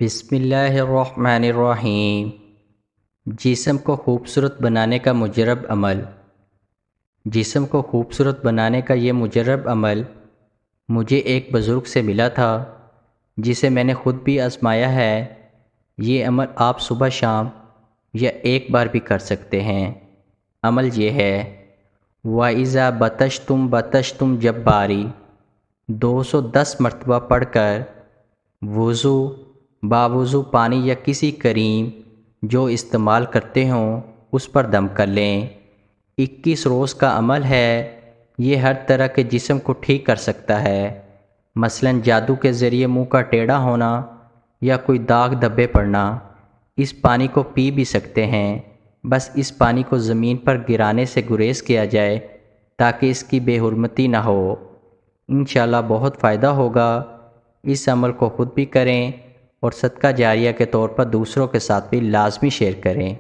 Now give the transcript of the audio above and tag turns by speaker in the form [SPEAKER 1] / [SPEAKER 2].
[SPEAKER 1] بسم اللہ الرحمن الرحیم۔ جسم کو خوبصورت بنانے کا مجرب عمل۔ جسم کو خوبصورت بنانے کا یہ مجرب عمل مجھے ایک بزرگ سے ملا تھا، جسے میں نے خود بھی آزمایا ہے۔ یہ عمل آپ صبح شام یا ایک بار بھی کر سکتے ہیں۔ عمل یہ ہے: وَإِذَا بَطَشْتُمْ بَطَشْتُمْ جَبَّارِي 210 مرتبہ پڑھ کر وضو باوضو پانی یا کسی کریم جو استعمال کرتے ہوں اس پر دم کر لیں۔ 21 روز کا عمل ہے۔ یہ ہر طرح کے جسم کو ٹھیک کر سکتا ہے، مثلا جادو کے ذریعے منہ کا ٹیڑھا ہونا یا کوئی داغ دھبے پڑنا۔ اس پانی کو پی بھی سکتے ہیں، بس اس پانی کو زمین پر گرانے سے گریز کیا جائے تاکہ اس کی بے حرمتی نہ ہو۔ انشاءاللہ بہت فائدہ ہوگا۔ اس عمل کو خود بھی کریں اور صدقہ جاریہ کے طور پر دوسروں کے ساتھ بھی لازمی شیئر کریں۔